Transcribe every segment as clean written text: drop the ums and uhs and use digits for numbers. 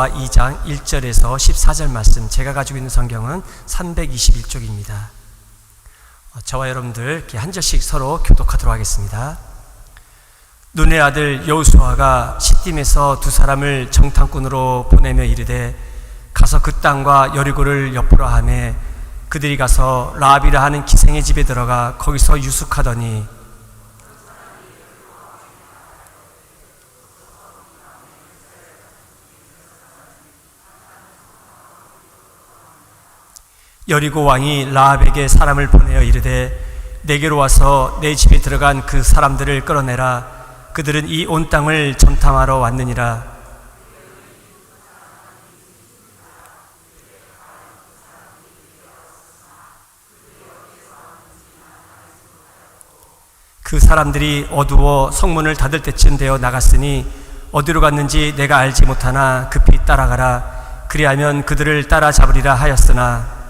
2장 1절에서 14절 말씀, 제가 가지고 있는 성경은 321쪽입니다. 저와 여러분들 이렇게 한 절씩 서로 교독하도록 하겠습니다. 눈의 아들 여호수아가 시딤에서 두 사람을 정탐꾼으로 보내며 이르되 가서 그 땅과 여리고를 엿보라 하매 그들이 가서 라합이라 하는 기생의 집에 들어가 거기서 유숙하더니 여리고 왕이 라합에게 사람을 보내어 이르되 내게로 와서 내 집에 들어간 그 사람들을 끌어내라. 그들은 이 온 땅을 정탐하러 왔느니라. 그 사람들이 어두워 성문을 닫을 때쯤 되어 나갔으니 어디로 갔는지 내가 알지 못하나 급히 따라가라. 그리하면 그들을 따라잡으리라 하였으나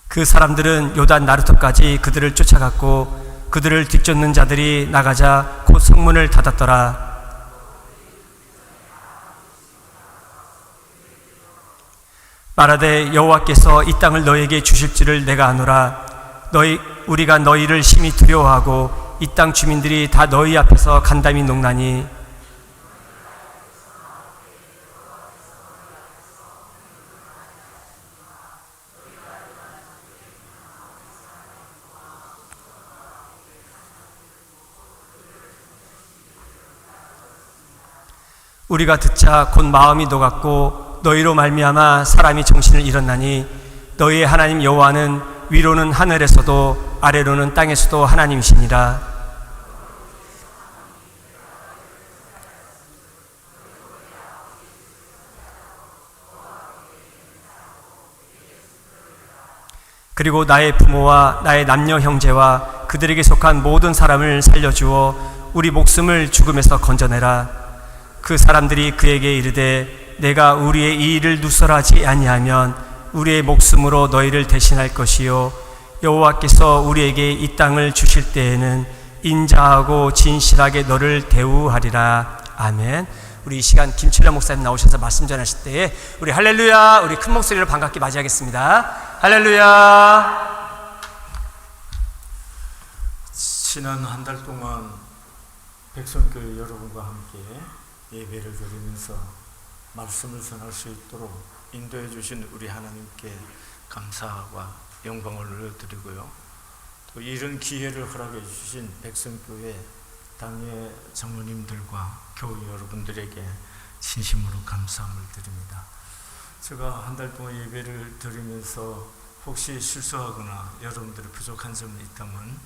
그 사람들은 요단 나루터까지 그들을 쫓아갔고 그들을 뒤쫓는 자들이 나가자 곧 성문을 닫았더라. 말하되 여호와께서 이 땅을 너희에게 주실 줄을 내가 아노라. 우리가 너희를 심히 두려워하고 이 땅 주민들이 다 너희 앞에서 간담이 녹나니 우리가 듣자 곧 마음이 녹았고 너희로 말미암아 사람이 정신을 잃었나니 너희의 하나님 여호와는 위로는 하늘에서도 아래로는 땅에서도 하나님이시니라. 그리고 나의 부모와 나의 남녀 형제와 그들에게 속한 모든 사람을 살려주어 우리 목숨을 죽음에서 건져내라. 그 사람들이 그에게 이르되 내가 우리의 이 일을 누설하지 아니하면 우리의 목숨으로 너희를 대신할 것이요 여호와께서 우리에게 이 땅을 주실 때에는 인자하고 진실하게 너를 대우하리라. 아멘. 우리 이 시간 김철련 목사님 나오셔서 말씀 전하실 때에 우리 할렐루야, 우리 큰 목소리로 반갑게 맞이하겠습니다. 할렐루야. 지난 한 달 동안 백성교회 여러분과 함께 예배를 드리면서 말씀을 전할 수 있도록 인도해 주신 우리 하나님께 감사와 영광을 올려드리고요. 또 이런 기회를 허락해 주신 백성교회 당의 장로님들과 교회 여러분들에게 진심으로 감사함을 드립니다. 제가 한 달 동안 예배를 드리면서 혹시 실수하거나 여러분들의 부족한 점이 있다면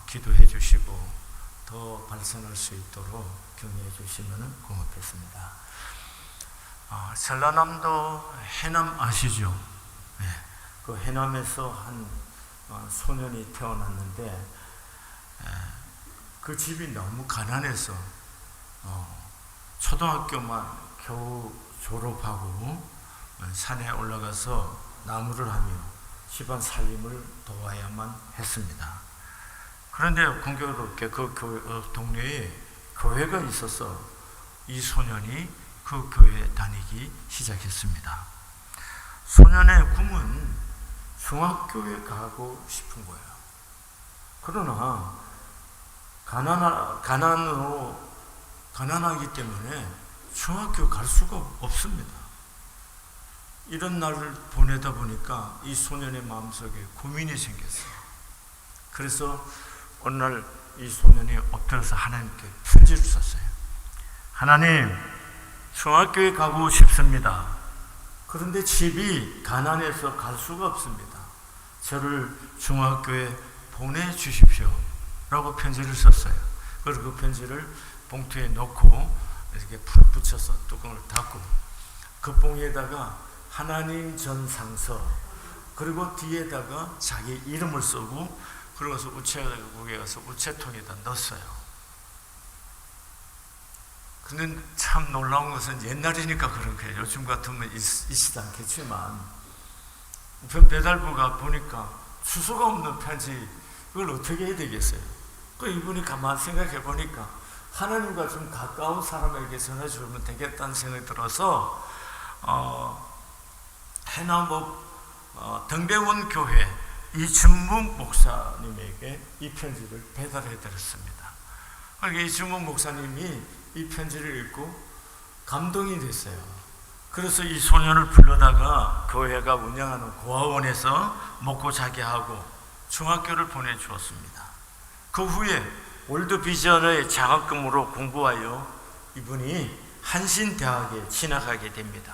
기도해 주시고 더 발전할 수 있도록 격려해 주시면 고맙겠습니다. 전라남도 해남 아시죠? 네. 그 해남에서 한 소년이 태어났는데 그 집이 너무 가난해서 초등학교만 겨우 졸업하고 산에 올라가서 나무를 하며 집안 살림을 도와야만 했습니다. 그런데 공교롭게 그 동네에 교회가 있어서 이 소년이 그 교회에 다니기 시작했습니다. 소년의 꿈은 중학교에 가고 싶은 거예요. 그러나 가난하기 때문에 중학교 갈 수가 없습니다. 이런 날을 보내다 보니까 이 소년의 마음속에 고민이 생겼어요. 그래서 어느 날 이 소년이 엎드려서 하나님께 편지를 썼어요. 하나님, 중학교에 가고 싶습니다. 그런데 집이 가난해서 갈 수가 없습니다. 저를 중학교에 보내주십시오 라고 편지를 썼어요. 그리고 그 편지를 봉투에 넣고 이렇게 불 붙여서 뚜껑을 닫고 그 봉에다가 하나님 전상서 그리고 뒤에다가 자기 이름을 쓰고 그러고서 우체국에 가서 우체통에다 넣었어요. 근데 참 놀라운 것은 옛날이니까 그런 거예요. 요즘 같으면 있지도 않겠지만 배달부가 보니까 주소가 없는 편지, 그걸 어떻게 해야 되겠어요? 이분이 가만히 생각해 보니까 하나님과 좀 가까운 사람에게 전해 주면 되겠다는 생각이 들어서 해남읍 등대원 교회 이준묵 목사님에게 이 편지를 배달해 드렸습니다. 그러니까 이준묵 목사님이 이 편지를 읽고 감동이 됐어요. 그래서 이 소년을 불러다가 교회가 운영하는 고아원에서 먹고 자게 하고 중학교를 보내주었습니다. 그 후에 월드비전의 장학금으로 공부하여 이분이 한신대학에 진학하게 됩니다.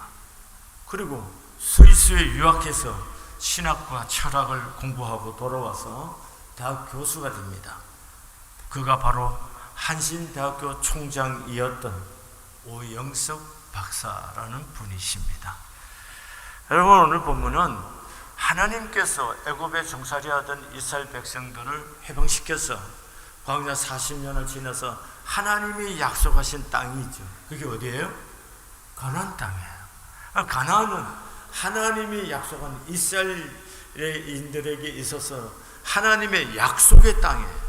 그리고 스위스에 유학해서 신학과 철학을 공부하고 돌아와서 대학 교수가 됩니다. 그가 바로 한신대학교 총장이었던 오영석 박사라는 분이십니다. 여러분, 오늘 본문은 하나님께서 애굽에 종살이하던 이스라엘 백성들을 해방시켜서 광야 40년을 지나서 하나님이 약속하신 땅이 있죠. 그게 어디예요? 가나안 땅이에요. 가나안은 하나님이 약속한 이스라엘인들에게 있어서 하나님의 약속의 땅이에요.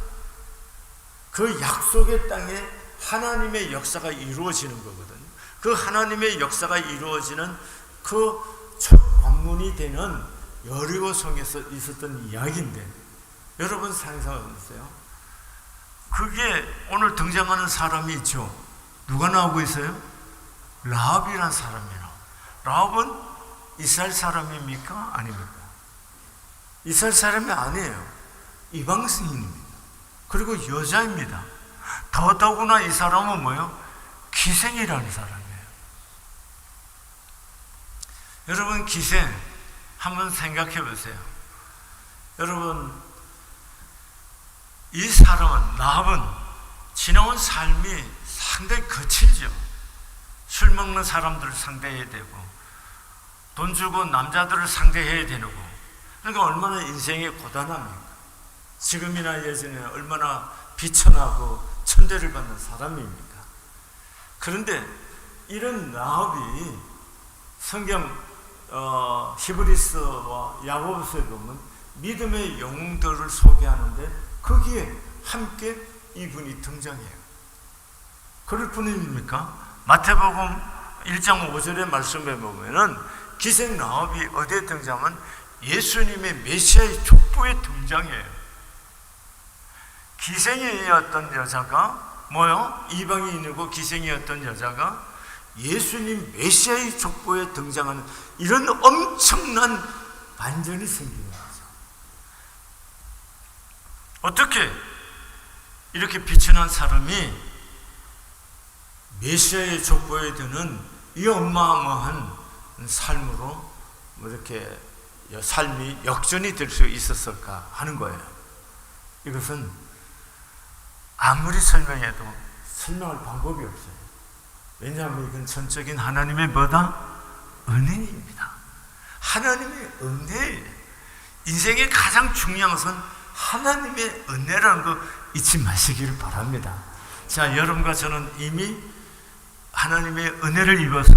그 약속의 땅에 하나님의 역사가 이루어지는 거거든요. 그 하나님의 역사가 이루어지는 그 첫 관문이 되는 여리고성에서 있었던 이야기인데, 여러분 상상하세요? 그게 오늘 등장하는 사람이 있죠. 누가 나오고 있어요? 라합이라는 사람이 나와요. 라합은 이스라엘 사람입니까? 아닙니까? 이스라엘 사람이 아니에요. 이방 승인입니다. 그리고 여자입니다. 더더구나 이 사람은 뭐예요? 기생이라는 사람이에요. 여러분, 기생 한번 생각해 보세요. 여러분, 이 사람은, 라합은 지나온 삶이 상당히 거칠죠. 술 먹는 사람들을 상대해야 되고, 돈 주고 남자들을 상대해야 되고, 그러니까 얼마나 인생이 고단합니까? 지금이나 예전에 얼마나 비천하고 천대를 받는 사람입니까? 그런데 이런 라합이 성경 히브리서와 야고보서에 보면 믿음의 영웅들을 소개하는데 거기에 함께 이분이 등장해요. 그럴 뿐입니까? 마태복음 1장 5절의 말씀에 보면은 기생 라합이 어디에 등장하면 예수님의 메시아의 족보에 등장해요. 기생이었던 여자가 뭐요? 이방인이고 기생이었던 여자가 예수님 메시아의 족보에 등장하는 이런 엄청난 반전이 생기는 거죠. 어떻게 이렇게 비천한 사람이 메시아의 족보에 드는 이 어마어마한 삶으로 이렇게 삶이 역전이 될 수 있었을까 하는 거예요. 이것은 아무리 설명해도 설명할 방법이 없어요. 왜냐하면 이건 전적인 하나님의 뭐다? 은혜입니다. 하나님의 은혜예요. 인생의 가장 중요한 것은 하나님의 은혜라는 거 잊지 마시기를 바랍니다. 자, 여러분과 저는 이미 하나님의 은혜를 입어서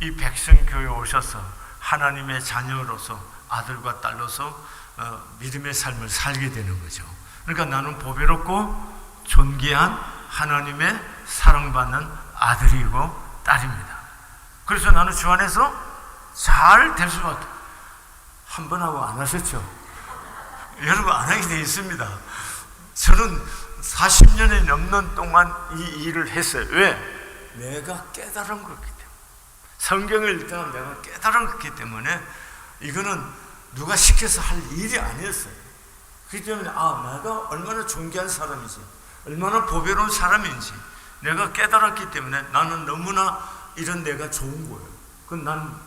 이 백성교회에 오셔서 하나님의 자녀로서 아들과 딸로서 믿음의 삶을 살게 되는 거죠. 그러니까 나는 보배롭고 존귀한 하나님의 사랑받는 아들이고 딸입니다. 그래서 나는 주 안에서 잘 될 수밖에. 한 번 하고 안 하셨죠? 여러분 안 하게 되어 있습니다. 저는 40년이 넘는 동안 이 일을 했어요. 왜? 내가 깨달은 거기 때문에. 성경을 읽다가 내가 깨달은 거기 때문에 이거는 누가 시켜서 할 일이 아니었어요. 그렇기 때문에 내가 얼마나 존귀한 사람이지, 얼마나 보배로운 사람인지 내가 깨달았기 때문에 나는 너무나 이런 내가 좋은 거예요. 난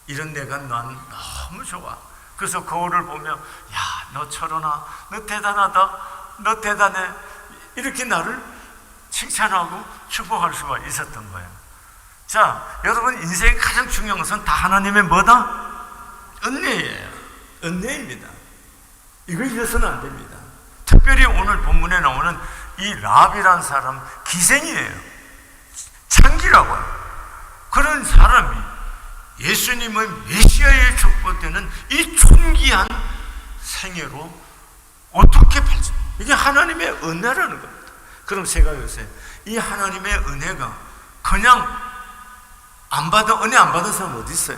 이런 내가 난 너무 좋아. 그래서 거울을 보며 야, 너 철원아, 너 대단하다, 너 대단해, 이렇게 나를 칭찬하고 축복할 수가 있었던 거예요. 자, 여러분 인생의 가장 중요한 것은 다 하나님의 뭐다? 은혜예요. 은혜입니다. 이걸 잃어서는 안 됩니다. 특별히 오늘 본문에 나오는 이 라합이라는 사람 기생이에요. 창기라고요. 그런 사람이 예수님의 메시아의 족보되는 이 존귀한 생애로 어떻게 이게 하나님의 은혜라는 겁니다. 그럼 생각해보세요. 이 하나님의 은혜가 그냥 은혜 안 받은 사람 어디 있어요?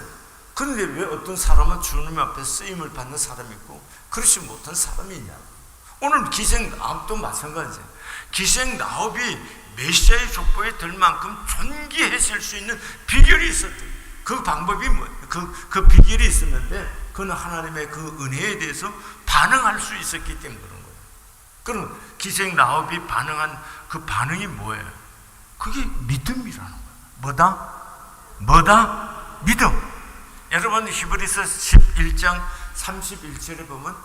그런데 왜 어떤 사람은 주님 앞에 쓰임을 받는 사람이 있고 그렇지 못한 사람이 있냐고. 오늘 기생나업도 마찬가지예요. 기생나업이 메시아의 족보에 들 만큼 존귀해질 수 있는 비결이 있었대요. 그 방법이 그 비결이 있었는데 그는 하나님의 그 은혜에 대해서 반응할 수 있었기 때문에 그런 거예요. 그럼 기생나업이 반응한 그 반응이 뭐예요? 그게 믿음이라는 거예요. 뭐다? 믿음. 여러분 히브리서 11장 31절에 보면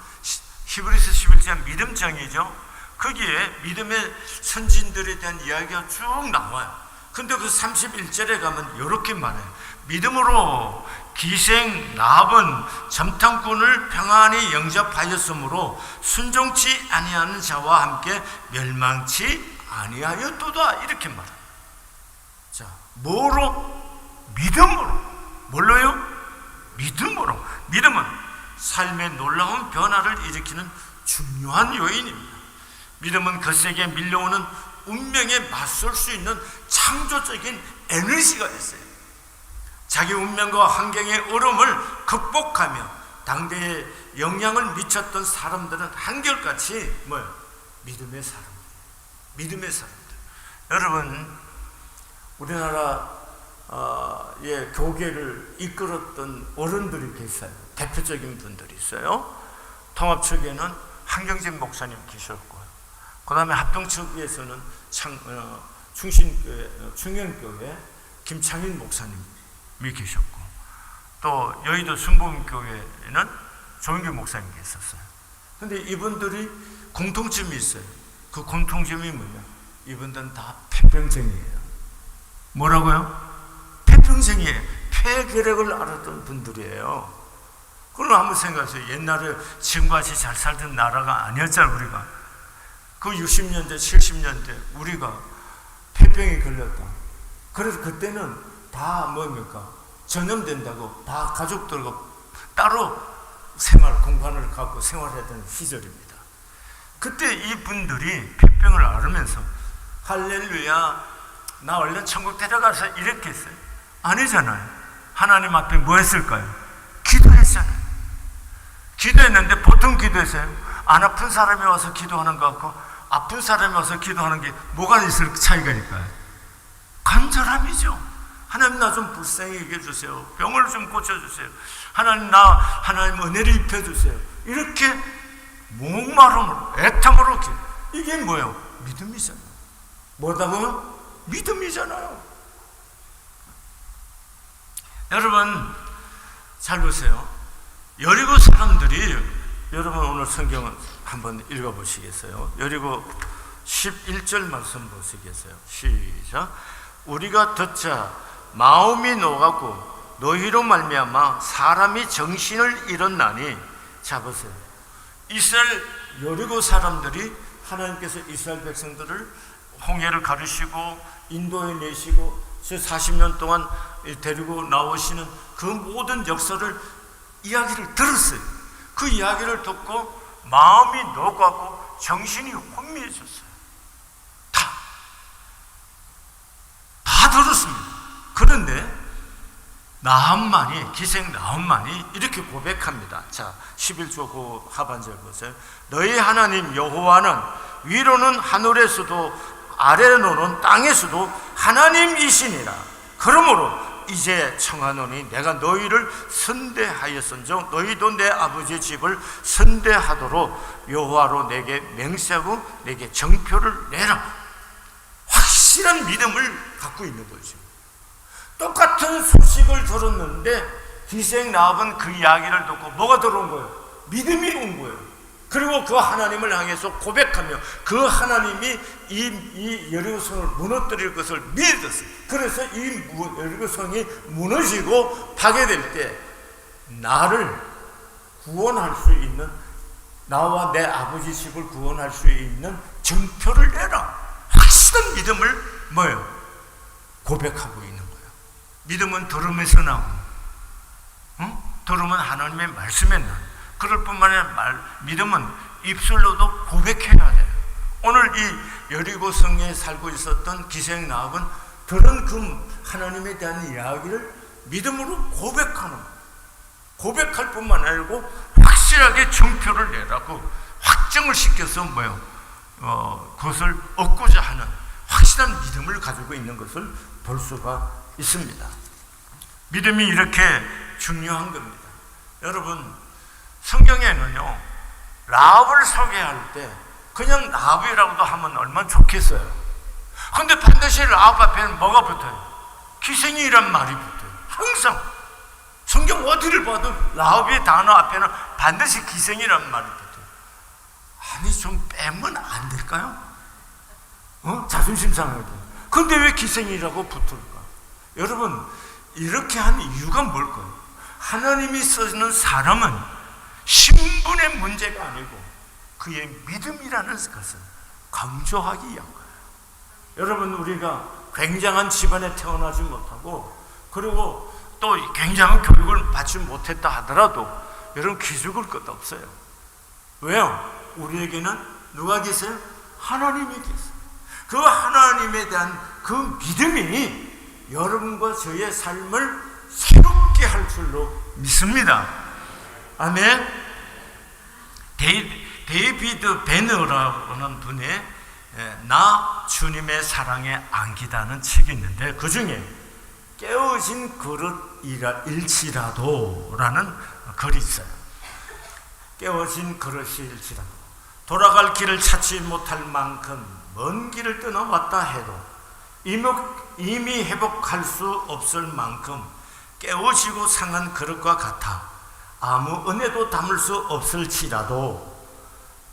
히브리서 11장 믿음장이죠. 거기에 믿음의 선진들에 대한 이야기가 쭉 나와요. 근데 그 31절에 가면 이렇게 말해요. 믿음으로 기생 나합은 점탕꾼을 평안히 영접하였으므로 순종치 아니하는 자와 함께 멸망치 아니하였도다. 이렇게 말해요. 자, 뭐로? 믿음으로. 뭘로요? 믿음으로. 믿음은 삶의 놀라운 변화를 일으키는 중요한 요인입니다. 믿음은 거세게 밀려오는 운명에 맞설 수 있는 창조적인 에너지가 있어요. 자기 운명과 환경의 어려움을 극복하며 당대에 영향을 미쳤던 사람들은 한결같이 믿음의 사람들. 여러분, 우리나라의 교계를 이끌었던 어른들이 계세요. 대표적인 분들이 있어요. 통합측에는 한경진 목사님 계셨고요. 그 다음에 합동측에서는 충영교회 김창인 목사님이 계셨고, 또 여의도 순복음교회에는 조인규 목사님이 계셨어요. 근데 이분들이 공통점이 있어요. 그 공통점이 뭐냐? 이분들은 다 폐병쟁이에요. 뭐라고요? 폐병쟁이에요. 폐결핵을 앓았던 분들이에요. 그럼 한번 생각하세요. 옛날에 지금같이 잘 살던 나라가 아니었잖아요. 우리가 그 60년대 70년대 우리가 폐병이 걸렸다. 그래서 그때는 다 뭡니까? 전염된다고 다 가족들과 따로 공간을 갖고 생활했던 시절입니다. 그때 이분들이 폐병을 앓으면서 할렐루야, 나 원래 천국 데려가서 이렇게 했어요. 아니잖아요. 하나님 앞에 뭐 했을까요? 기도했잖아요. 기도했는데 보통 기도했어요. 안 아픈 사람이 와서 기도하는 것 같고 아픈 사람이 와서 기도하는 게 뭐가 있을 차이가 있을까요? 간절함이죠. 하나님 나 좀 불쌍히 여겨주세요. 병을 좀 고쳐주세요. 하나님 은혜를 입혀주세요. 이렇게 목마름으로 애탐으로 이게 뭐예요? 믿음이잖아요. 뭐다고? 믿음이잖아요. 여러분 잘 보세요. 여리고 사람들이, 여러분 오늘 성경을 한번 읽어보시겠어요? 여리고 11절 말씀 보시겠어요? 시작. 우리가 듣자 마음이 녹았고 너희로 말미암아 사람이 정신을 잃었나니. 자 보세요. 이스라엘 여리고 사람들이 하나님께서 이스라엘 백성들을 홍해를 가르시고 인도에 내시고 40년 동안 데리고 나오시는 그 모든 역사를 이야기를 들었어요. 그 이야기를 듣고 마음이 녹았고 정신이 혼미해졌어요. 다 들었습니다. 그런데 기생 나함만이 이렇게 고백합니다. 자, 11조 그 하반절 보세요. 너희 하나님 여호와는 위로는 하늘에서도 아래로는 땅에서도 하나님이시니라. 그러므로 이제 청하노니 내가 너희를 선대하였은즉 너희도 내 아버지의 집을 선대하도록 여호와로 내게 맹세하고 내게 정표를 내라. 확실한 믿음을 갖고 있는 거죠. 똑같은 소식을 들었는데 기생 나합은 그 이야기를 듣고 뭐가 들어온 거예요? 믿음이 온 거예요. 그리고 그 하나님을 향해서 고백하며 그 하나님이 이 여리고성을 무너뜨릴 것을 믿었어요. 그래서 이 여리고성이 무너지고 파괴될 때 나를 구원할 수 있는, 나와 내 아버지 집을 구원할 수 있는 정표를 내라. 확실한 믿음을 고백하고 있는 거예요. 믿음은 들음에서 나오고, 들음은 하나님의 말씀에 나오고, 그럴 뿐만 아니라 믿음은 입술로도 고백해야 돼요. 오늘 이 여리고 성에 살고 있었던 기생 라합은 들은 그 하나님에 대한 이야기를 믿음으로 고백할 뿐만 아니고 확실하게 증표를 내라고 확정을 시켜서 그것을 얻고자 하는 확실한 믿음을 가지고 있는 것을 볼 수가 있습니다. 믿음이 이렇게 중요한 겁니다. 여러분, 성경에는요, 라합을 소개할 때 그냥 라합이라고도 하면 얼마나 좋겠어요. 근데 반드시 라합 앞에는 뭐가 붙어요? 기생이란 말이 붙어요. 항상 성경 어디를 봐도 라합의 단어 앞에는 반드시 기생이란 말이 붙어요. 아니, 좀 빼면 안 될까요? 자존심 상하게. 근데 왜 기생이라고 붙을까? 여러분, 이렇게 한 이유가 뭘까요? 하나님이 쓰는 사람은 신분의 문제가 아니고 그의 믿음이라는 것을 강조하기 위한 거예요. 여러분, 우리가 굉장한 집안에 태어나지 못하고 그리고 또 굉장한 교육을 받지 못했다 하더라도 여러분 기죽을 것도 없어요. 왜요? 우리에게는 누가 계세요? 하나님이 계세요. 그 하나님에 대한 그 믿음이 여러분과 저의 삶을 새롭게 할 줄로 믿습니다. 아멘. 데이비드 베너라고 하는 분의 나 주님의 사랑에 안기다는 책이 있는데 그 중에 깨어진 그릇일지라도 라는 글이 있어요. 깨어진 그릇일지라도 돌아갈 길을 찾지 못할 만큼 먼 길을 떠나왔다 해도 이미 회복할 수 없을 만큼 깨어지고 상한 그릇과 같아 아무 은혜도 담을 수 없을지라도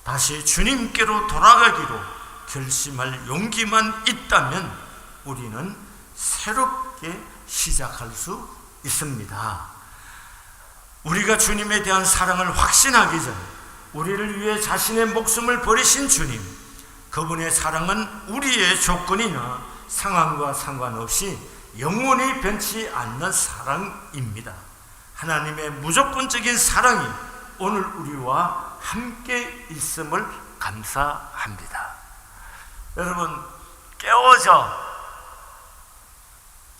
다시 주님께로 돌아가기로 결심할 용기만 있다면 우리는 새롭게 시작할 수 있습니다. 우리가 주님에 대한 사랑을 확신하기 전에 우리를 위해 자신의 목숨을 버리신 주님, 그분의 사랑은 우리의 조건이나 상황과 상관없이 영원히 변치 않는 사랑입니다. 하나님의 무조건적인 사랑이 오늘 우리와 함께 있음을 감사합니다. 여러분, 깨어져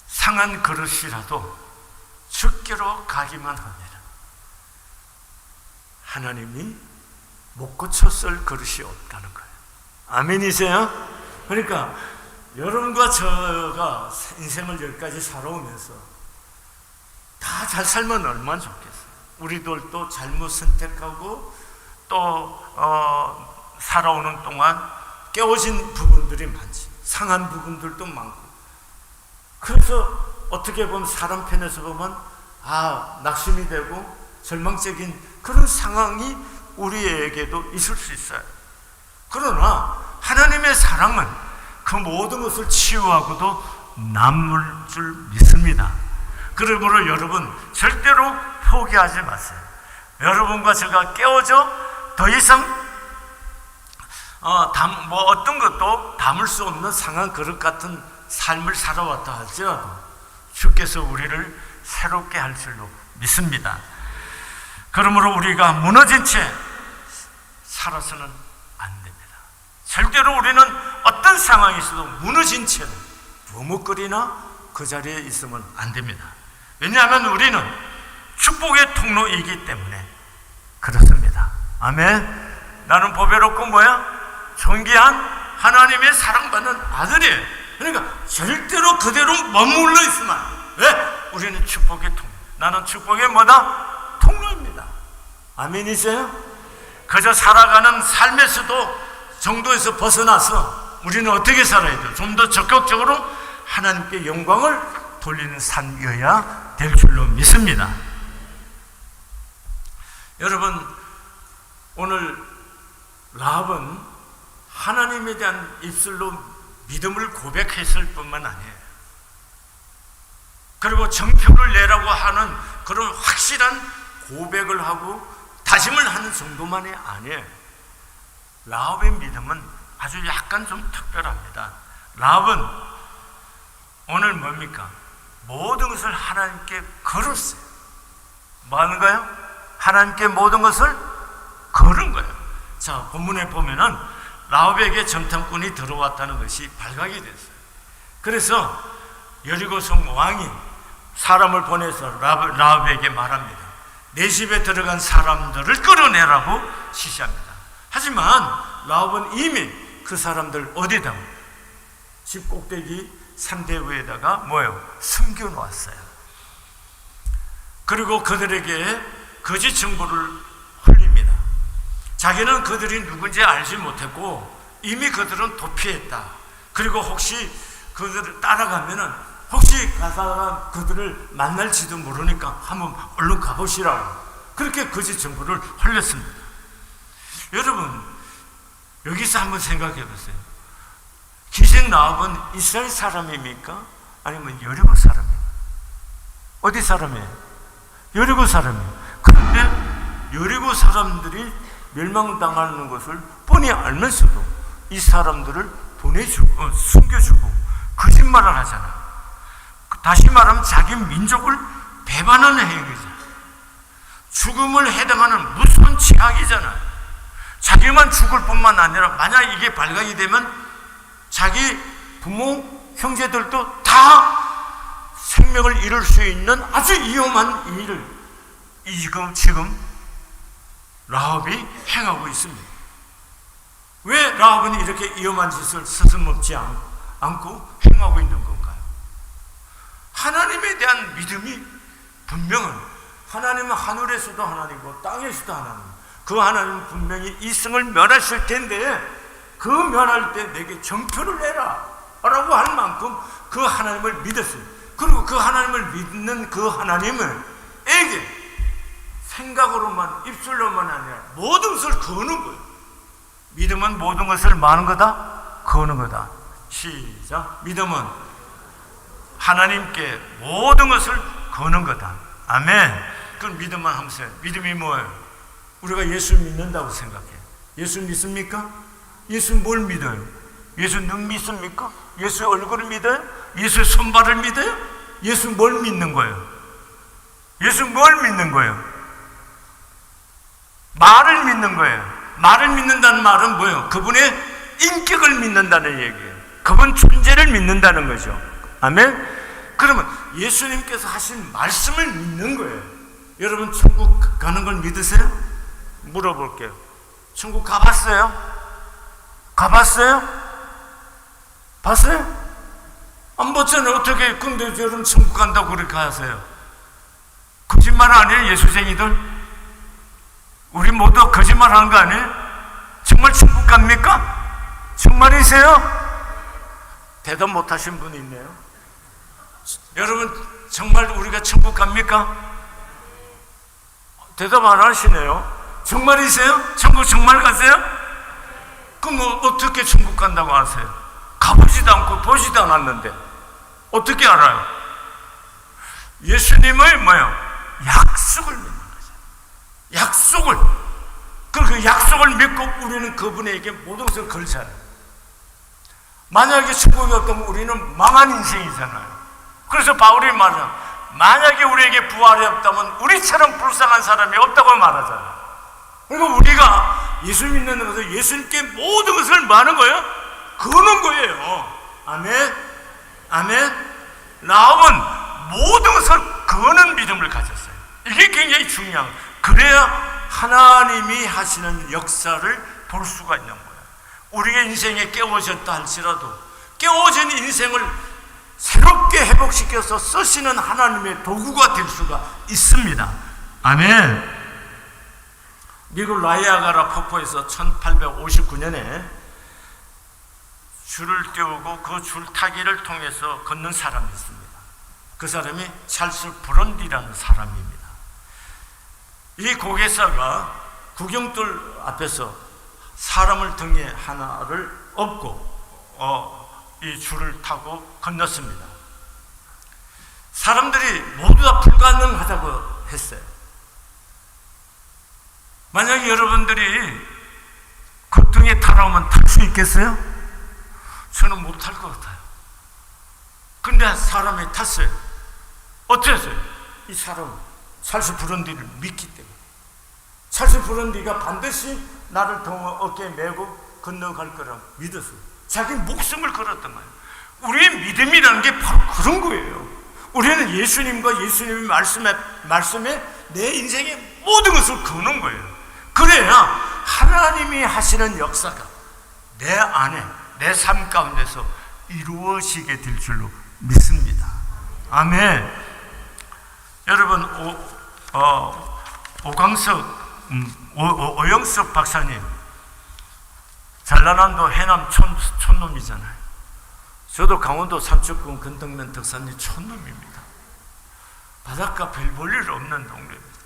상한 그릇이라도 죽기로 가기만 합니다. 하나님이 못 고쳤을 그릇이 없다는 거예요. 아멘이세요? 그러니까 여러분과 저가 인생을 여기까지 살아오면서 다 잘 살면 얼마나 좋겠어요. 우리들도 잘못 선택하고 또 살아오는 동안 깨어진 부분들이 많지, 상한 부분들도 많고. 그래서 어떻게 보면 사람 편에서 보면 낙심이 되고 절망적인 그런 상황이 우리에게도 있을 수 있어요. 그러나 하나님의 사랑은 그 모든 것을 치유하고도 남을 줄 믿습니다. 그러므로 여러분 절대로 포기하지 마세요. 여러분과 제가 깨어져 더 이상 어떤 것도 담을 수 없는 상한 그릇 같은 삶을 살아왔다 할지라도 주께서 우리를 새롭게 할 줄로 믿습니다. 그러므로 우리가 무너진 채 살아서는 안 됩니다. 절대로 우리는 어떤 상황이 있어도 무너진 채로 머뭇거리나 그 자리에 있으면 안 됩니다. 왜냐하면 우리는 축복의 통로이기 때문에 그렇습니다. 아멘. 나는 보배롭고 존귀한 하나님의 사랑받는 아들이에요. 그러니까 절대로 그대로 머물러 있으면 안 돼요. 왜? 우리는 축복의 통로. 나는 축복의 통로입니다. 아멘이세요? 그저 살아가는 삶에서도 정도에서 벗어나서 우리는 어떻게 살아야 돼요? 좀 더 적극적으로 하나님께 영광을 돌리는 삶이어야 될 줄로 믿습니다. 여러분, 오늘 라합은 하나님에 대한 입술로 믿음을 고백했을 뿐만 아니에요. 그리고 정표를 내라고 하는 그런 확실한 고백을 하고 다짐을 하는 정도만이 아니에요. 라합의 믿음은 아주 약간 좀 특별합니다. 라합은 오늘 뭡니까? 모든 것을 하나님께 걸었어요. 뭐 하는 거예요? 하나님께 모든 것을 걸은 거예요. 자, 본문에 보면은 라합에게 정탐꾼이 들어왔다는 것이 발각이 됐어요. 그래서 여리고성 왕이 사람을 보내서 라합에게 말합니다. 내 집에 들어간 사람들을 끌어내라고 지시합니다. 하지만 라합은 이미 그 사람들 어디다? 집 꼭대기 산대위에다가 뭐예요? 숨겨놓았어요. 그리고 그들에게 거짓 정보를 흘립니다. 자기는 그들이 누군지 알지 못했고 이미 그들은 도피했다. 그리고 혹시 그들을 따라가면은 혹시 가다가 그들을 만날지도 모르니까 한번 얼른 가보시라고 그렇게 거짓 정보를 흘렸습니다. 여러분 여기서 한번 생각해 보세요. 기생 라합은 이스라엘 사람입니까? 아니면 여리고 사람입니까? 어디 사람이에요? 여리고 사람이에요. 그런데 여리고 사람들이 멸망당하는 것을 뻔히 알면서도 이 사람들을 보내주고 숨겨주고 거짓말을 하잖아. 다시 말하면 자기 민족을 배반하는 행위잖아. 죽음을 해당하는 무서운 죄악이잖아요. 자기만 죽을 뿐만 아니라 만약 이게 발각이 되면 자기 부모, 형제들도 다 생명을 잃을 수 있는 아주 위험한 일을 지금 라합이 행하고 있습니다. 왜 라합은 이렇게 위험한 짓을 서슴없지 않고 행하고 있는 건가요? 하나님에 대한 믿음이 분명은 하나님은 하늘에서도 하나님이고 땅에서도 하나님. 그 하나님은 분명히 이승을 멸하실 텐데 그 멸할 때 내게 정표를 내라 라고 할 만큼 그 하나님을 믿었어요. 그리고 그 하나님을 믿는 그 하나님을 에게 생각으로만 입술로만 아니라 모든 것을 거는 거예요. 믿음은 모든 것을 마는 거다? 거는 거다. 시작. 믿음은 하나님께 모든 것을 거는 거다. 아멘. 그건 믿음만 하면서 믿음이 뭐예요? 우리가 예수 믿는다고 생각해. 예수 믿습니까? 예수 뭘 믿어요? 예수 눈 믿습니까? 예수 얼굴을 믿어요? 예수 손발을 믿어요? 예수 뭘 믿는 거예요? 예수 뭘 믿는 거예요? 말을 믿는 거예요. 말을 믿는다는 말은 뭐예요? 그분의 인격을 믿는다는 얘기예요. 그분 존재를 믿는다는 거죠. 아멘? 그러면 예수님께서 하신 말씀을 믿는 거예요. 여러분 천국 가는 걸 믿으세요? 물어볼게요. 천국 가봤어요? 가봤어요? 봤어요? 안 봤잖아요. 어떻게 근데 여러분 천국 간다고 그렇게 하세요? 거짓말 아니에요? 예수쟁이들? 우리 모두 거짓말 하는 거 아니에요? 정말 천국 갑니까? 정말이세요? 대답 못 하신 분이 있네요. 여러분 정말 우리가 천국 갑니까? 대답 안 하시네요. 정말이세요? 천국 정말 가세요? 그럼 어떻게 천국 간다고 아세요? 가보지도 않고 보지도 않았는데 어떻게 알아요? 예수님의 뭐예요? 약속을 믿는 거죠. 약속을. 그 약속을 믿고 우리는 그분에게 모든 것을 걸잖아요. 만약에 천국이 없다면 우리는 망한 인생이잖아요. 그래서 바울이 말하잖아요. 만약에 우리에게 부활이 없다면 우리처럼 불쌍한 사람이 없다고 말하잖아요. 그러니까 우리가 예수 믿는 것은 예수님께 모든 것을 많은 거예요? 거는 거예요. 아멘. 아멘. 라합은 모든 것을 거는 믿음을 가졌어요. 이게 굉장히 중요한 거예요. 그래야 하나님이 하시는 역사를 볼 수가 있는 거예요. 우리의 인생에 깨어졌다 할지라도 깨어진 인생을 새롭게 회복시켜서 쓰시는 하나님의 도구가 될 수가 있습니다. 아멘. 미국 나이아가라 폭포에서 1859년에 줄을 띄우고 그 줄타기를 통해서 걷는 사람이 있습니다. 그 사람이 찰스 브론디라는 사람입니다. 이 고개사가 구경돌 앞에서 사람을 등에 하나를 업고 이 줄을 타고 건넜습니다. 사람들이 모두 다 불가능하다고 했어요. 만약에 여러분들이 그 등에 타라면 탈 수 있겠어요? 저는 못 탈 것 같아요. 근데 사람이 탔어요. 어땠어요? 이 사람은 찰스 브론디를 믿기 때문에. 찰스 브론디가 반드시 나를 어깨에 메고 건너갈 거라 믿었어요. 자기 목숨을 걸었단 말이에요. 우리의 믿음이라는 게 바로 그런 거예요. 우리는 예수님과 예수님의 말씀에 내 인생의 모든 것을 거는 거예요. 그래야 하나님이 하시는 역사가 내 안에, 내 삶 가운데서 이루어지게 될 줄로 믿습니다. 아멘. 여러분, 오영석 박사님, 전라남도 해남 촌놈이잖아요. 저도 강원도 삼척군 건덕면 덕산리 촌놈입니다. 바닷가 별 볼 일 없는 동네입니다.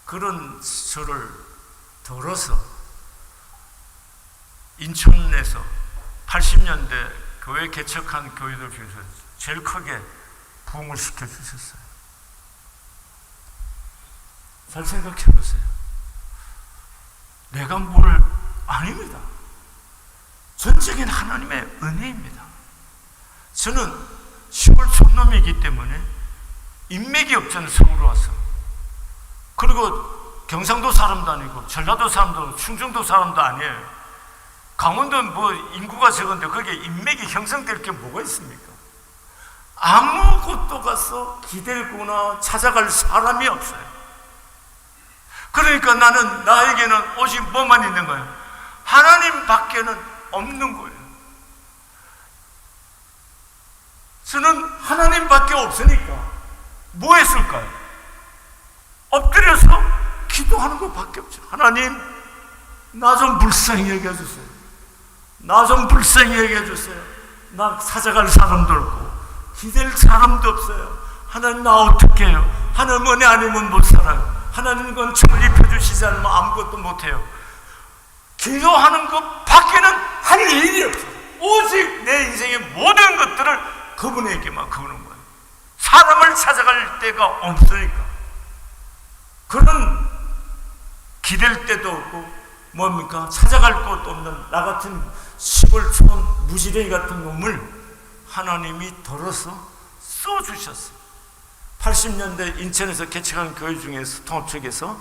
그런 저를 덜어서 인천에서 80년대 교회 개척한 교회들 중에서 제일 크게 부흥을 시켜주셨어요. 잘 생각해 보세요. 내가 뭘 아닙니다. 전적인 하나님의 은혜입니다. 저는 시골 촌놈이기 때문에 인맥이 없잖아요. 서울 와서. 그리고 경상도 사람도 아니고 전라도 사람도 충청도 사람도 아니에요. 강원도는 뭐 인구가 적은데 거기에 인맥이 형성될 게 뭐가 있습니까? 아무것도 가서 기댈거나 찾아갈 사람이 없어요. 그러니까 나에게는 오직 뭐만 있는 거예요? 하나님 밖에는 없는 거예요. 저는 하나님 밖에 없으니까 뭐 했을까요? 엎드려서 기도하는 것밖에 없죠. 하나님, 나 좀 불쌍히 여겨주세요. 나 좀 불쌍히 여겨주세요. 나 찾아갈 사람도 없고 기댈 사람도 없어요. 하나님, 나 어떻게 해요? 하나님 은혜 아니면 못 살아요. 하나님 건 총을 입혀주시지 않으면 아무것도 못해요. 기도하는 것 밖에는 할 일이 없어요. 오직 내 인생의 모든 것들을 그분에게만 거는 거예요. 사람을 찾아갈 데가 없으니까. 그런 기댈 데도 없고 뭡니까? 찾아갈 곳도 없는 나 같은 시골 촌 무지랭이 같은 놈을 하나님이 덜어서 써주셨어요. 80년대 인천에서 개척한 교회 중에서 통합측에서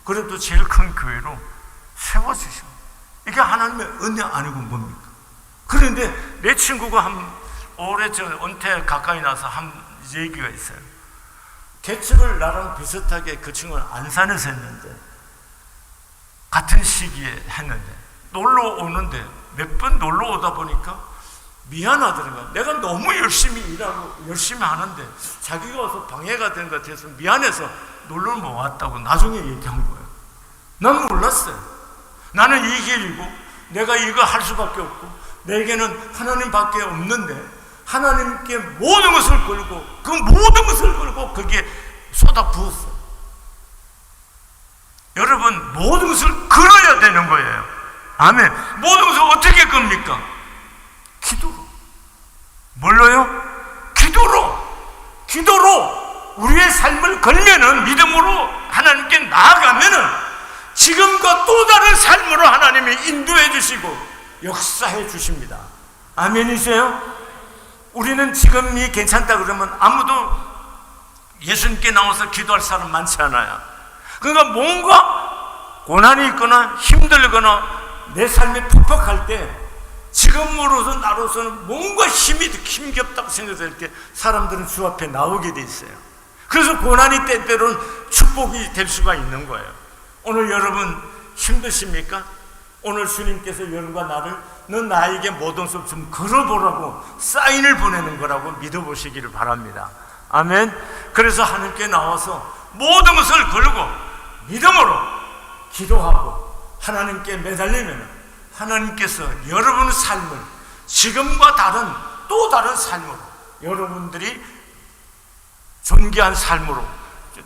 그래도 제일 큰 교회로 세워주셔. 이게 하나님의 은혜 아니고 뭡니까? 그런데 내 친구가 오래전 은퇴 가까이 나서 한 얘기가 있어요. 개척을 나랑 비슷하게 그 친구는 안산에서 했는데 같은 시기에 했는데 놀러 오는데 몇 번 놀러 오다 보니까 미안하더라고요. 내가 너무 열심히 일하고 열심히 하는데 자기가 와서 방해가 된 것 같아서 미안해서 놀러 못 왔다고 나중에 얘기한 거예요. 난 몰랐어요. 나는 이 길이고 내가 이거 할 수밖에 없고 내게는 하나님밖에 없는데 하나님께 모든 것을 걸고 그 모든 것을 걸고 거기에 쏟아 부었어요. 여러분, 모든 것을 걸어야 되는 거예요. 아멘. 모든 것을 어떻게 겁니까? 기도로. 뭘로요? 기도로 우리의 삶을 걸면은, 믿음으로 하나님께 나아가면은 지금과 또 다른 삶으로 하나님이 인도해 주시고 역사해 주십니다. 아멘이세요? 우리는 지금이 괜찮다 그러면 아무도 예수님께 나와서 기도할 사람 많지 않아요. 그러니까 뭔가 고난이 있거나 힘들거나 내 삶이 퍽퍽할 때 지금으로서 나로서는 뭔가 힘겹다고 생각될 때 사람들은 주 앞에 나오게 돼 있어요. 그래서 고난이 때때로는 축복이 될 수가 있는 거예요. 오늘 여러분 힘드십니까? 오늘 주님께서 여러분과 나를 너 나에게 모든 것 좀 걸어보라고 사인을 보내는 거라고 믿어보시기를 바랍니다. 아멘. 그래서 하나님께 나와서 모든 것을 걸고 믿음으로 기도하고 하나님께 매달리면 하나님께서 여러분의 삶을 지금과 다른 또 다른 삶으로, 여러분들이 존귀한 삶으로,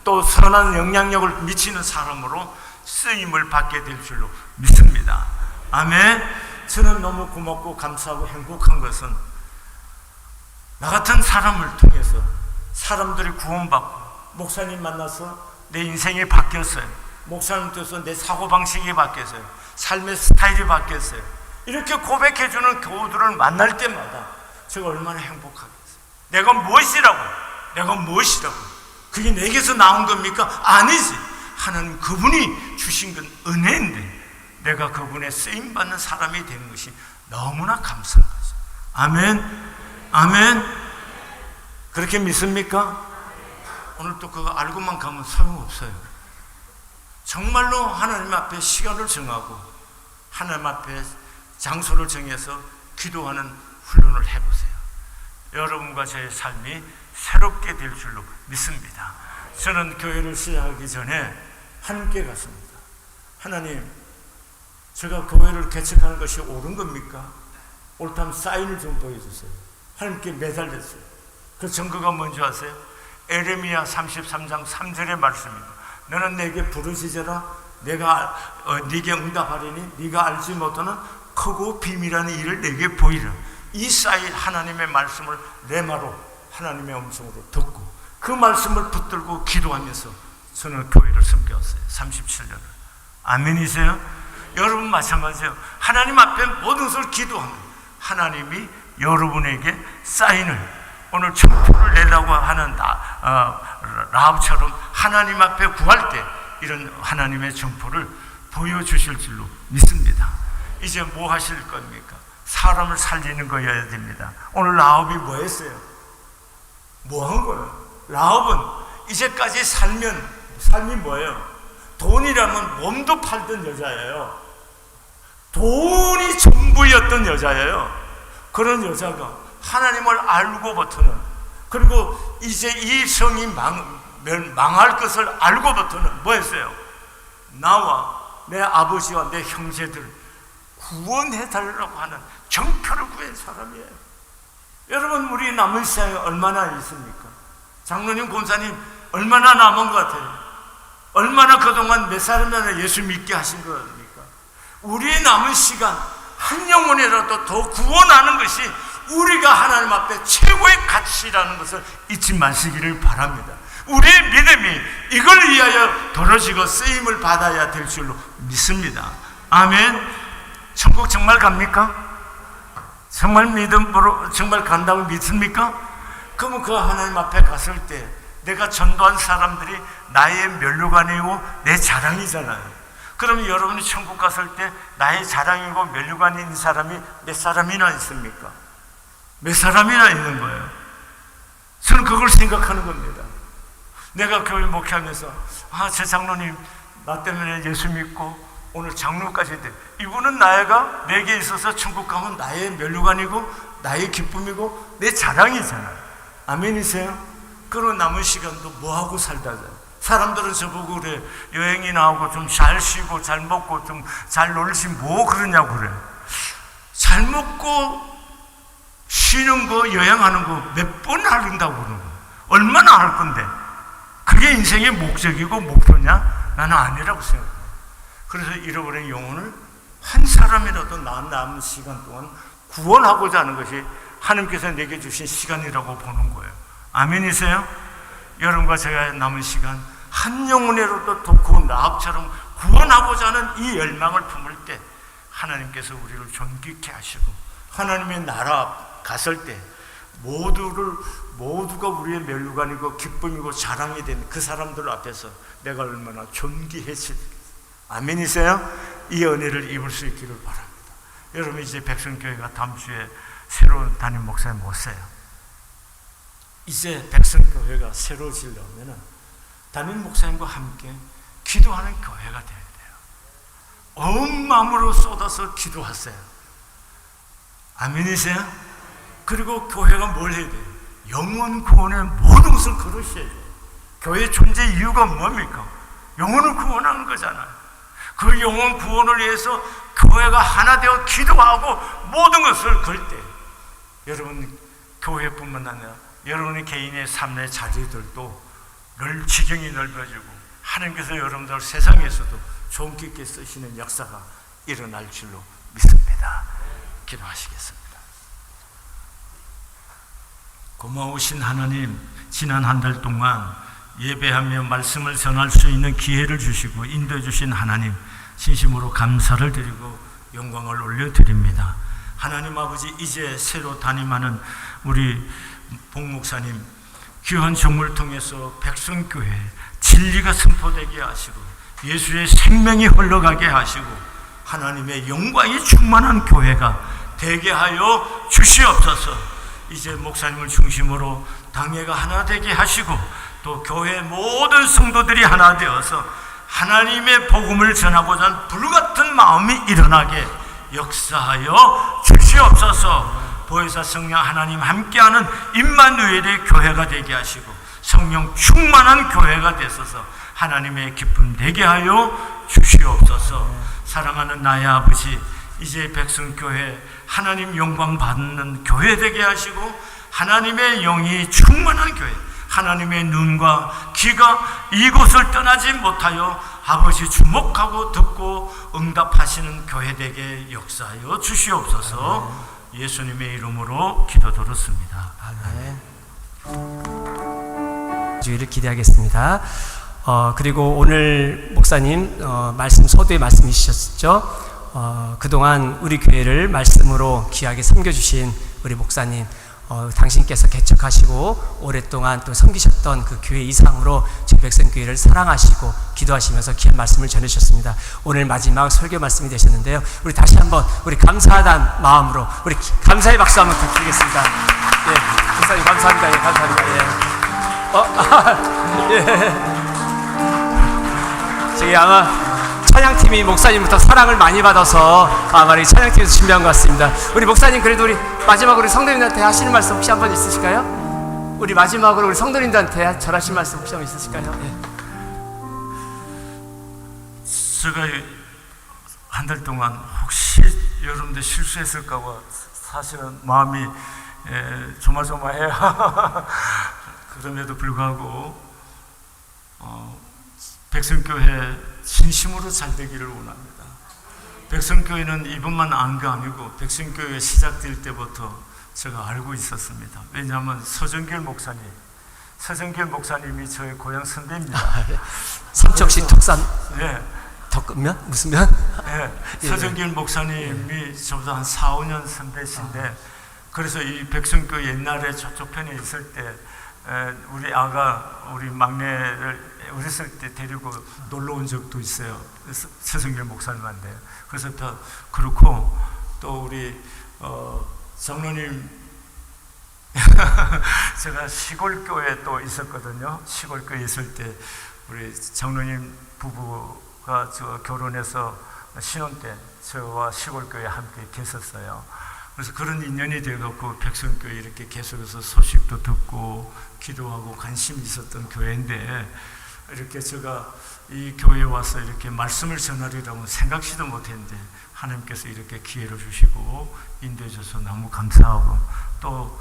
또 선한 영향력을 미치는 사람으로 쓰임을 받게 될 줄로 믿습니다. 아멘. 저는 너무 고맙고 감사하고 행복한 것은 나 같은 사람을 통해서 사람들이 구원받고 목사님 만나서 내 인생이 바뀌었어요. 목사님 통해서 내 사고방식이 바뀌었어요. 삶의 스타일이 바뀌었어요. 이렇게 고백해주는 교우들을 만날 때마다 제가 얼마나 행복하겠어요. 내가 무엇이라고 그게 내게서 나온 겁니까? 아니지. 하나님 그분이 주신 건 은혜인데 내가 그분의 쓰임받는 사람이 되는 것이 너무나 감사한 거죠. 아멘. 아멘. 그렇게 믿습니까? 오늘 또 그거 알고만 가면 소용없어요. 정말로 하나님 앞에 시간을 정하고 하나님 앞에 장소를 정해서 기도하는 훈련을 해보세요. 여러분과 저의 삶이 새롭게 될 줄로 믿습니다. 저는 교회를 시작하기 전에 하나님께 갔습니다. 하나님, 제가 교회를 개척하는 것이 옳은 겁니까? 옳다면 사인을 좀 보여주세요. 하나님께 매달렸어요. 그 증거가 뭔지 아세요? 에레미야 33장 3절의 말씀입니다. 너는 내게 부르짖어라. 내가 네게 응답하리니 네가 알지 못하는 크고 비밀한 일을 내게 보이라. 이 사인 하나님의 말씀을 레마로 하나님의 음성으로 듣고 그 말씀을 붙들고 기도하면서 저는 교회를 섬겨왔어요. 37년을. 아멘이세요? 여러분 마찬가지예요. 하나님 앞에 모든 것을 기도하면 하나님이 여러분에게 사인을, 오늘 청포를 내라고 하는 라합처럼 하나님 앞에 구할 때 이런 하나님의 청포를 보여주실 줄로 믿습니다. 이제 뭐 하실 겁니까? 사람을 살리는 거여야 됩니다. 오늘 라합이 뭐 했어요? 뭐 한 거예요? 라합은 이제까지 삶이 뭐예요? 돈이라면 몸도 팔던 여자예요. 돈이 전부였던 여자예요. 그런 여자가 하나님을 알고부터는, 그리고 이제 이 성이 망할 것을 알고부터는 뭐 했어요? 나와 내 아버지와 내 형제들 구원해달라고 하는 정표를 구한 사람이에요. 여러분, 우리 남은 시간이 얼마나 있습니까? 장로님, 권사님, 얼마나 남은 것 같아요? 얼마나 그동안 몇 사람이나 예수 믿게 하신 겁니까? 우리 남은 시간 한 영혼이라도 더 구원하는 것이 우리가 하나님 앞에 최고의 가치라는 것을 잊지 마시기를 바랍니다. 우리의 믿음이 이걸 위하여 도로지고 쓰임을 받아야 될 줄로 믿습니다. 아멘. 천국 정말 갑니까? 정말 믿음으로 정말 간다고 믿습니까? 그러면 그 하나님 앞에 갔을 때 내가 전도한 사람들이 나의 면류관이고 내 자랑이잖아요. 그러면 여러분이 천국 갔을 때 나의 자랑이고 면류관이 있는 사람이 몇 사람이나 있습니까? 몇 사람이나 있는 거예요. 저는 그걸 생각하는 겁니다. 내가 교회 목회하면서 제 장로님 나 때문에 예수 믿고 오늘 장로까지 돼. 이분은 내게 있어서 천국 가면 나의 면류관이고 나의 기쁨이고 내 자랑이잖아요. 아멘이세요? 그런 남은 시간도 뭐하고 살다가 사람들은 저보고 그래, 여행이 나오고 좀 잘 쉬고 잘 먹고 좀 잘 놀지 뭐 그러냐고 그래. 잘 먹고 쉬는 거, 여행하는 거 몇 번 하는다고 그러는 거. 얼마나 할 건데? 그게 인생의 목적이고 목표냐? 나는 아니라고 생각해요. 그래서 잃어버린 영혼을 한 사람이라도 남은 시간 동안 구원하고자 하는 것이 하나님께서 내게 주신 시간이라고 보는 거예요. 아멘이세요? 여러분과 제가 남은 시간 한 영혼이라도 더 라합처럼 구원하고자 하는 이 열망을 품을 때 하나님께서 우리를 존귀케 하시고 하나님의 나라 갔을 때 모두가 우리의 면류관이고 기쁨이고 자랑이 된 그 사람들 앞에서 내가 얼마나 존귀해질까. 아멘이세요? 이 은혜를 입을 수 있기를 바랍니다. 여러분, 이제 백성교회가 다음 주에 새로운 담임 목사님 오세요. 이제 백성교회가 새로 지려면 담임 목사님과 함께 기도하는 교회가 되어야 돼요. 온 마음으로 쏟아서 기도하세요. 아멘이세요? 그리고 교회가 뭘 해야 돼요? 영혼 구원의 모든 것을 걸으셔야 돼요. 교회 존재 이유가 뭡니까? 영혼을 구원하는 거잖아요. 그 영혼 구원을 위해서 교회가 하나 되어 기도하고 모든 것을 걸 때 여러분, 교회뿐만 아니라 여러분의 개인의 삶의 자리들도 지경이 넓어지고 하나님께서 여러분들 세상에서도 존귀 있게 쓰시는 역사가 일어날 줄로 믿습니다. 기도하시겠습니다. 고마우신 하나님, 지난 한 달 동안 예배하며 말씀을 전할 수 있는 기회를 주시고 인도해 주신 하나님, 진심으로 감사를 드리고 영광을 올려드립니다. 하나님 아버지, 이제 새로 담임하는 우리 복목사님 귀한 종을 통해서 백성교회 진리가 선포되게 하시고 예수의 생명이 흘러가게 하시고 하나님의 영광이 충만한 교회가 되게 하여 주시옵소서. 이제 목사님을 중심으로 당회가 하나 되게 하시고 또 교회 모든 성도들이 하나 되어서 하나님의 복음을 전하고자 하는 불같은 마음이 일어나게 역사하여 주시옵소서. 보혜사 성령 하나님 함께하는 임마누엘의 교회가 되게 하시고 성령 충만한 교회가 되소서. 하나님의 기쁨 되게 하여 주시옵소서. 사랑하는 나의 아버지, 이제 백성교회 하나님 영광 받는 교회 되게 하시고 하나님의 영이 충만한 교회, 하나님의 눈과 귀가 이곳을 떠나지 못하여 아버지 주목하고 듣고 응답하시는 교회 되게 역사하여 주시옵소서. 예수님의 이름으로 기도드렸습니다. 아멘. 주의를 기대하겠습니다. 그리고 오늘 목사님 말씀 서두에 말씀해 주셨죠. 그동안 우리 교회를 말씀으로 귀하게 섬겨주신 우리 목사님, 당신께서 개척하시고 오랫동안 또 섬기셨던 그 교회 이상으로 저희 백성교회를 사랑하시고 기도하시면서 귀한 말씀을 전해주셨습니다. 오늘 마지막 설교 말씀이 되셨는데요. 우리 다시 한번 우리 감사하다는 마음으로 우리 감사의 박수 한번 부탁드리겠습니다. 예, 목사님 감사합니다. 예, 감사합니다. 예. 저희 아마 찬양팀이 목사님부터 사랑을 많이 받아서 아마 이 찬양팀에서 준비한 것 같습니다. 우리 목사님 그래도 우리 마지막으로 우리 성도님들한테 하시는 말씀 혹시 한번 있으실까요? 우리 마지막으로 우리 성도님들한테 전하실 말씀 혹시 한번 있으실까요? 예. 제가 한 달 동안 혹시 여러분들 실수했을까 봐 사실은 마음이 조마조마해요. 그럼에도 불구하고 백성교회 진심으로 잘 되기를 원합니다. 백성교회는 이번만 안 게 아니고 백성교회 시작될 때부터 제가 알고 있었습니다. 왜냐하면 서정길 목사님이 저의 고향 선배입니다. 삼척시 덕산. 네. 덕면? 무슨 면? 네. 서정길 목사님이 저보다 한 4, 5년 선배신데 그래서 이 백성교회 옛날에 저쪽 편에 있을 때 우리 아가 우리 막내를 어렸을 때 데리고 놀러 온 적도 있어요. 최성길 목사님한테. 그래서 다 그렇고 또 우리 장로님 제가 시골교회에 또 있었거든요. 시골교회에 있을 때 우리 장로님 부부가 저 결혼해서 신혼 때 저와 시골교회에 함께 계셨어요. 그래서 그런 인연이 되어갖고 백성교회 이렇게 계속해서 소식도 듣고 기도하고 관심이 있었던 교회인데 이렇게 제가 이 교회에 와서 이렇게 말씀을 전하리라고 생각지도 못했는데 하나님께서 이렇게 기회를 주시고 인도해 주셔서 너무 감사하고 또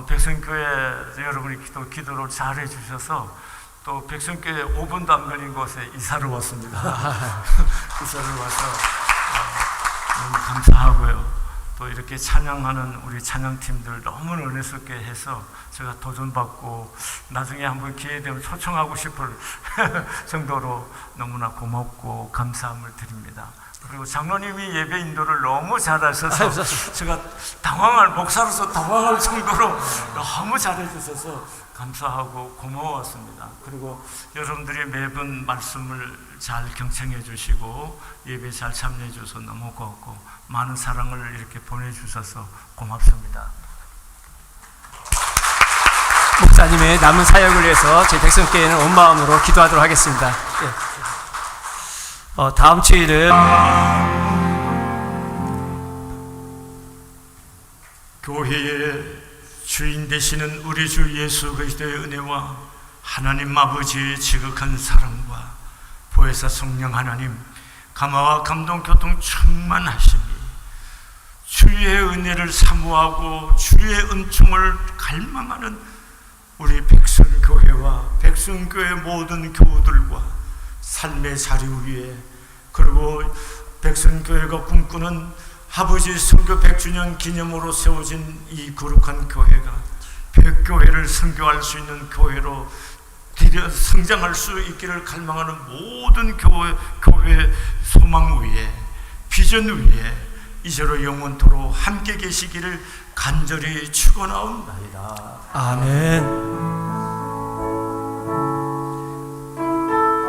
백성교회 여러분이 기도를 잘 해주셔서 또 백성교회 5분도 안 걸린 곳에 이사를 왔습니다. 이사를 와서 너무 감사하고요. 또 이렇게 찬양하는 우리 찬양팀들 너무 은혜스럽게 해서 제가 도전받고 나중에 한번 기회 되면 초청하고 싶을 정도로 너무나 고맙고 감사함을 드립니다. 그리고 장로님이 예배 인도를 너무 잘하셔서 제가 목사로서 당황할 정도로 너무 잘해주셔서 감사하고 고마웠습니다. 그리고 여러분들이 매번 말씀을 잘 경청해 주시고 예배 잘 참여해 주셔서 너무 고맙고 많은 사랑을 이렇게 보내주셔서 고맙습니다. 목사님의 남은 사역을 위해서 저희 백성교회는 온 마음으로 기도하도록 하겠습니다. 예. 다음 주일은 교회의 주인 되시는 우리 주 예수 그리스도의 은혜와 하나님 아버지의 지극한 사랑과 보혜사 성령 하나님 감화와 감동 교통 충만하심이 주의 은혜를 사모하고 주의 은총을 갈망하는 우리 백성교회와 백성교회 모든 교우들과 삶의 자리 위에 그리고 백성교회가 꿈꾸는 아버지 선교 100주년 기념으로 세워진 이 거룩한 교회가 백교회를 선교할 수 있는 교회로 성장할 수 있기를 갈망하는 모든 교회 소망 위에 비전 위에 이제로 영원토록 함께 계시기를 간절히 축원하옵나이다. 아멘.